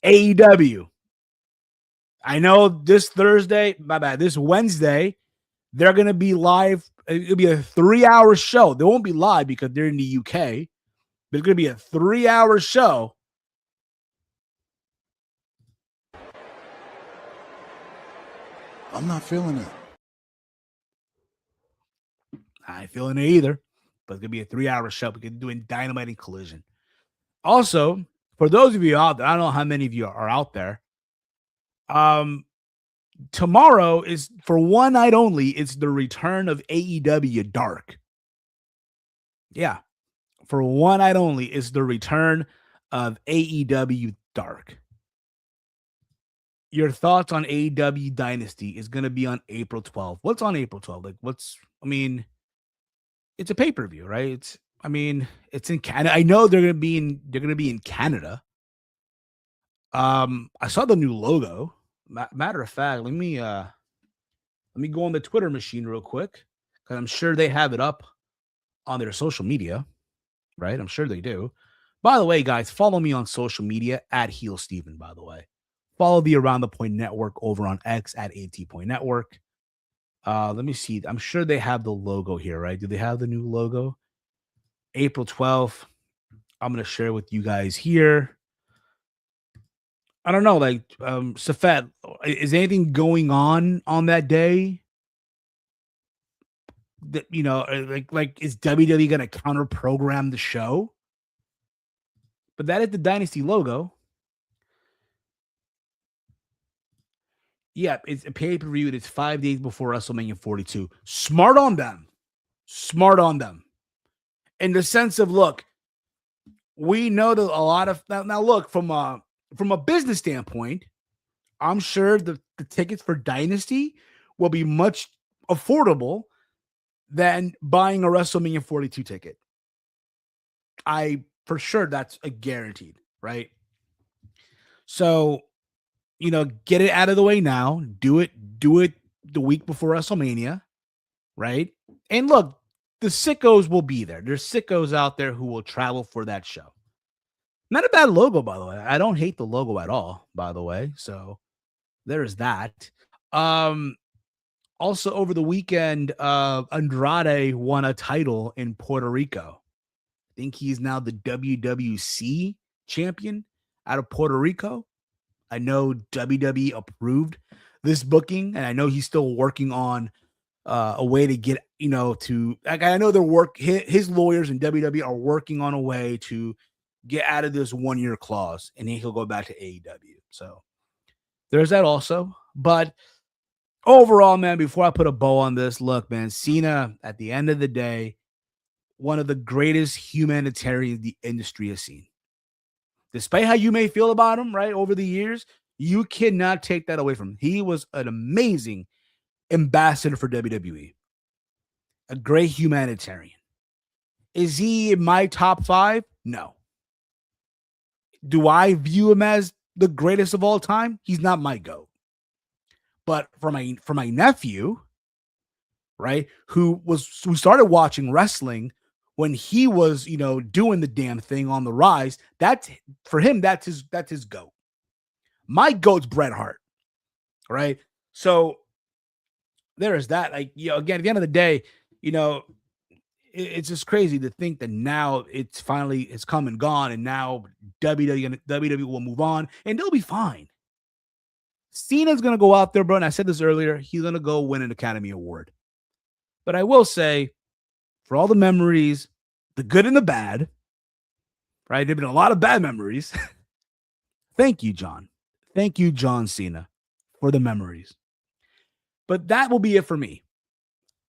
Speaker 2: AEW. I know this Thursday, this Wednesday, they're going to be live. It'll be a 3-hour show. They won't be live because they're in the UK. But it's going to be a 3-hour show.
Speaker 4: I'm not feeling it.
Speaker 2: I ain't feeling it either. But it's going to be a 3-hour show. We're going to be doing Dynamite and Collision. Also, For those of you out there, I don't know how many of you are out there. Tomorrow is for one night only. It's the return of AEW Dark. Yeah, for one night only is the return of AEW Dark. Your thoughts on AEW Dynasty is going to be on April 12th. What's on April 12th? It's a pay-per-view, right? It's in Canada. I know they're going to be in Canada. I saw the new logo. Matter of fact, let me go on the Twitter machine real quick because I'm sure they have it up on their social media, right? I'm sure they do. By the way, guys, follow me on social media at Heel Steven, by the way. Follow the Around the Point Network over on X at AT Point Network. Let me see. I'm sure they have the logo here, right? Do they have the new logo? April 12th. I'm going to share with you guys here. I don't know, like, Safet, is anything going on that day? That, is WWE going to counter program the show? But that is the Dynasty logo. Yeah, it's a pay-per-view. It's 5 days before WrestleMania 42. Smart on them. Smart on them. In the sense of, look, we know that a lot of now look, from a business standpoint, I'm sure the tickets for Dynasty will be much affordable than buying a WrestleMania 42 ticket. For sure, that's a guaranteed, right? So, get it out of the way now. Do it the week before WrestleMania, right? And look, the sickos will be there. There's sickos out there who will travel for that show. Not a bad logo, by the way. I don't hate the logo at all, by the way. So there's that. Also over the weekend, Andrade won a title in Puerto Rico. I think he's now the WWC champion out of Puerto Rico. I know WWE approved this booking, and I know he's still working on a way to get, I know his lawyers and WWE are working on a way to get out of this 1-year clause, and then he'll go back to AEW. So there's that also. But overall, man, before I put a bow on this, look, man, Cena, at the end of the day, one of the greatest humanitarians the industry has seen. Despite how you may feel about him, right, over the years, you cannot take that away from him. He was an amazing ambassador for WWE, a great humanitarian. Is he in my top 5? No. Do I view him as the greatest of all time? He's not my GOAT. But for my nephew, right, who started watching wrestling when he was, doing the damn thing on the rise, that's for him, that's his GOAT. My GOAT's Bret Hart, right? So there is that. Like, again, at the end of the day, it's just crazy to think that now it's come and gone, and now WWE will move on, and they'll be fine. Cena's going to go out there, bro, and I said this earlier, he's going to go win an Academy Award. But I will say, for all the memories, the good and the bad, right? There have been a lot of bad memories. Thank you, John. Thank you, John Cena, for the memories. But that will be it for me.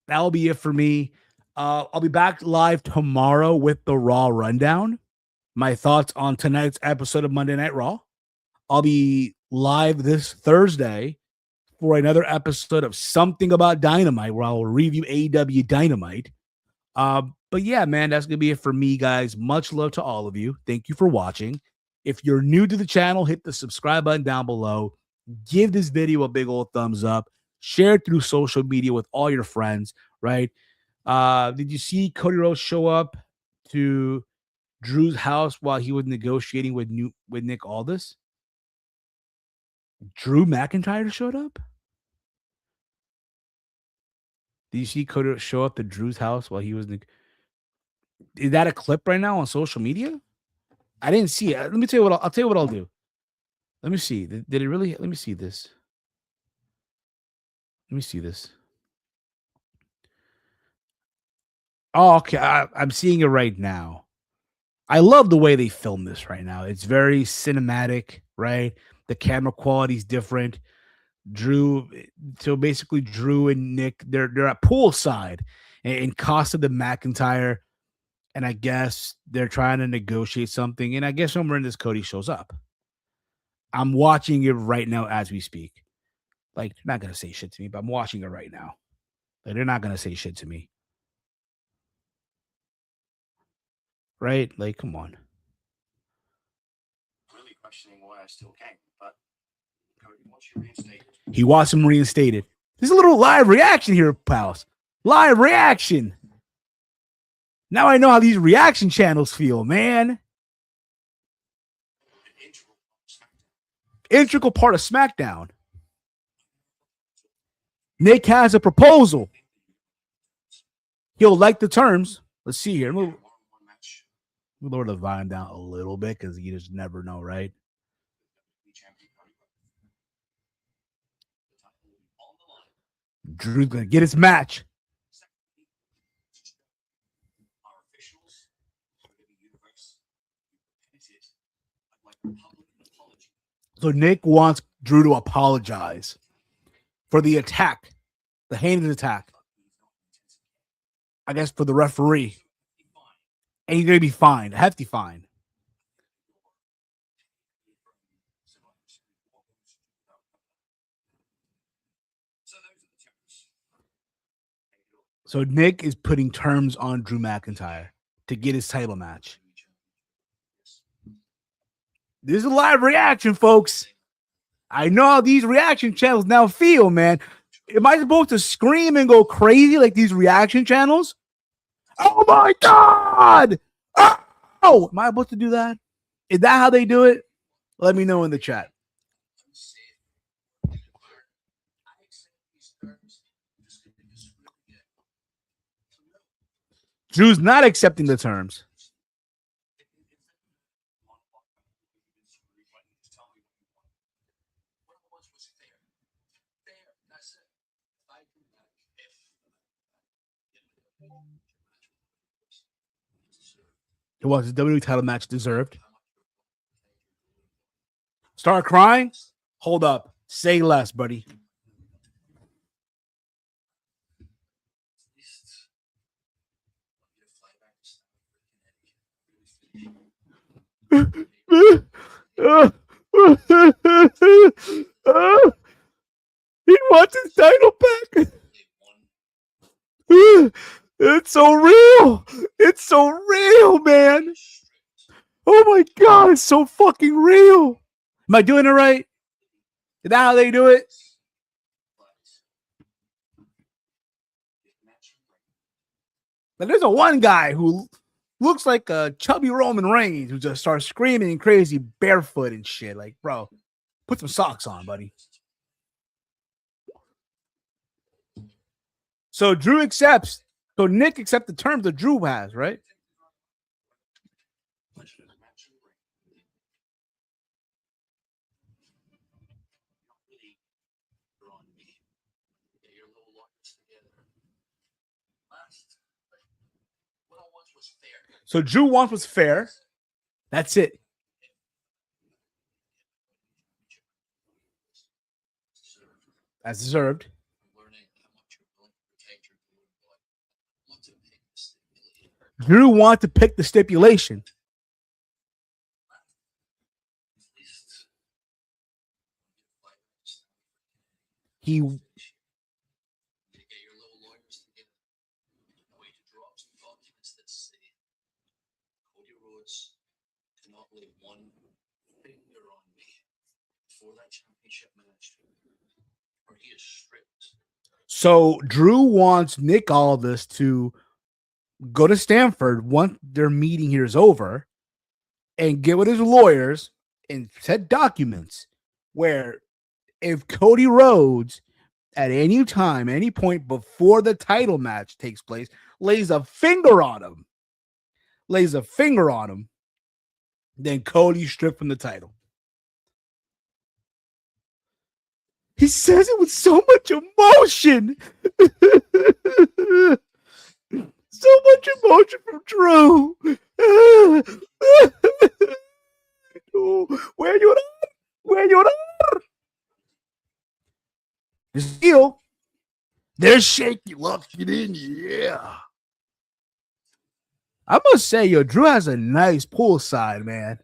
Speaker 2: That will be it for me. I'll be back live tomorrow with the Raw Rundown. My thoughts on tonight's episode of Monday Night Raw. I'll be live this Thursday for another episode of Something About Dynamite, where I'll review AEW Dynamite. But yeah, man, that's going to be it for me, guys. Much love to all of you. Thank you for watching. If you're new to the channel, hit the subscribe button down below. Give this video a big old thumbs up. Share it through social media with all your friends, right? Did you see Cody Rhodes show up to Drew's house while he was negotiating with Nick Aldis? Drew McIntyre showed up? Did you see Cody show up to Drew's house while he was... Is that a clip right now on social media? I didn't see it. Let me tell you what I'll tell you what I'll do. Let me see. Did it really? Let me see this. Let me see this. Oh, okay. I'm seeing it right now. I love the way they film this right now. It's very cinematic, right? The camera quality is different. Drew, so basically Drew and Nick, they're at poolside and Costa the McIntyre, and I guess they're trying to negotiate something. And I guess somewhere in this, Cody shows up. I'm watching it right now as we speak. Like, they're not gonna say shit to me, but I'm watching it right now. Like, they're not gonna say shit to me. Right? Like, come on.
Speaker 1: Really questioning why I still came, but Cody wants you reinstated.
Speaker 2: He wants him reinstated. There's a little live reaction here, pals. Live reaction. Now I know how these reaction channels feel, man. Integral part of SmackDown. Nick has a proposal. He'll like the terms. Let's see here. We'll lower the volume down a little bit because you just never know, right? Drew's going to get his match. So Nick wants Drew to apologize for the attack, the heinous attack. I guess for the referee. And he's going to be fined, a hefty fine. So Nick is putting terms on Drew McIntyre to get his title match. This is a live reaction, folks. I know how these reaction channels now feel, man. Am I supposed to scream and go crazy like these reaction channels? Oh my God! Oh, am I supposed to do that? Is that how they do it? Let me know in the chat. Drew's not accepting the terms. It was the WWE title match deserved. Start crying? Hold up. Say less, buddy. He wants his title back. It's so real. It's so real, man. Oh my God, it's so fucking real. Am I doing it right? Is that how they do it? But there's a one guy who looks like a chubby Roman Reigns who just starts screaming and crazy barefoot and shit. Like, bro, put some socks on, buddy. So Drew accepts. So Nick accepts the terms that Drew has, right? So Drew wants what's fair. That's it. As deserved. Drew wants to pick the stipulation. He So Drew wants Nick Aldis to go to Stanford once their meeting here is over and get with his lawyers and set documents where if Cody Rhodes at any time, any point before the title match takes place, lays a finger on him, then Cody's stripped from the title. He says it with so much emotion. so much emotion from Drew. Where you at? Where you at? Steal. There's shaky. Lock it in. Yeah. I must say, yo, Drew has a nice poolside, man.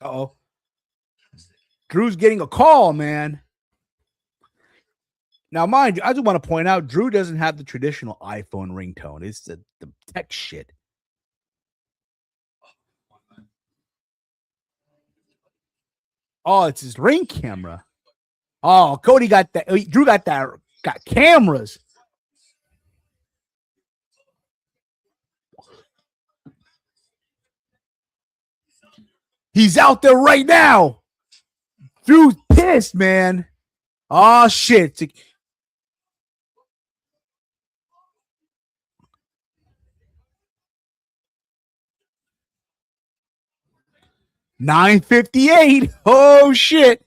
Speaker 2: Uh-oh. Drew's getting a call, man. Now, mind you, I just want to point out, Drew doesn't have the traditional iPhone ringtone. It's the tech shit. Oh, it's his ring camera. Oh, Cody got that. Drew got cameras. He's out there right now. Drew's pissed, man. Oh, shit. 9:58. Oh, shit.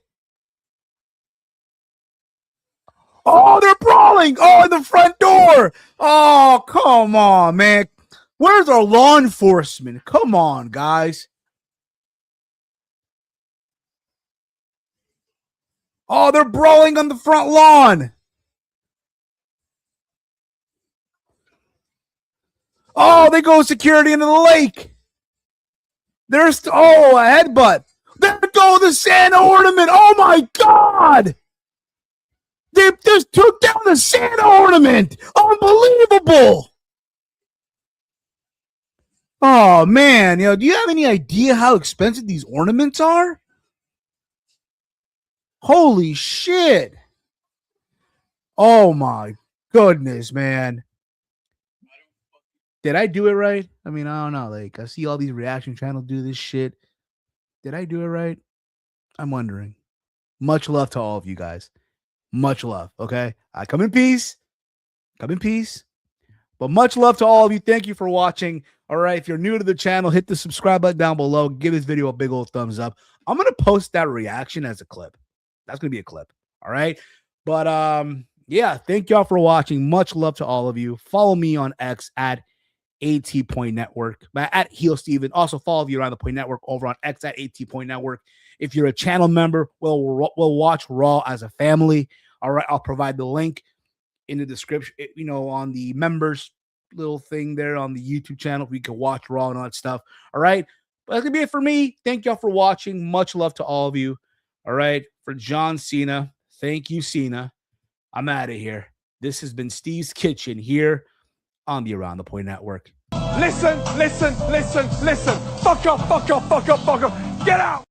Speaker 2: Oh, they're brawling. Oh, in the front door. Oh, come on, man. Where's our law enforcement? Come on, guys. Oh, they're brawling on the front lawn. Oh, they go security into the lake. There's a headbutt. There go the Santa ornament. Oh my God. They just took down the Santa ornament. Unbelievable. Oh man, do you have any idea how expensive these ornaments are? Holy shit. Oh my goodness, man. Did I do it right? I mean, I don't know. Like, I see all these reaction channels do this shit. Did I do it right? I'm wondering. Much love to all of you guys. Much love. Okay. I come in peace. Come in peace. But much love to all of you. Thank you for watching. All right. If you're new to the channel, hit the subscribe button down below. Give this video a big old thumbs up. I'm going to post that reaction as a clip. That's going to be a clip. All right. But yeah, thank y'all for watching. Much love to all of you. Follow me on X at AT Point Network, at Heel Steven. Also follow you around the Point Network over on X at AT Point Network. If you're a channel member, we'll watch Raw as a family. All right, I'll provide the link in the description, on the members little thing there on the YouTube channel. We can watch Raw and all that stuff. All right, but that's gonna be it for me. Thank y'all for watching. Much love to all of you. All right, for John Cena, thank you, Cena. I'm out of here. This has been Steve's Kitchen here on the Around the Point Network.
Speaker 5: Listen. Fuck up. Get out.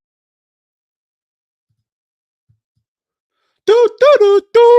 Speaker 2: Do, do, do, do.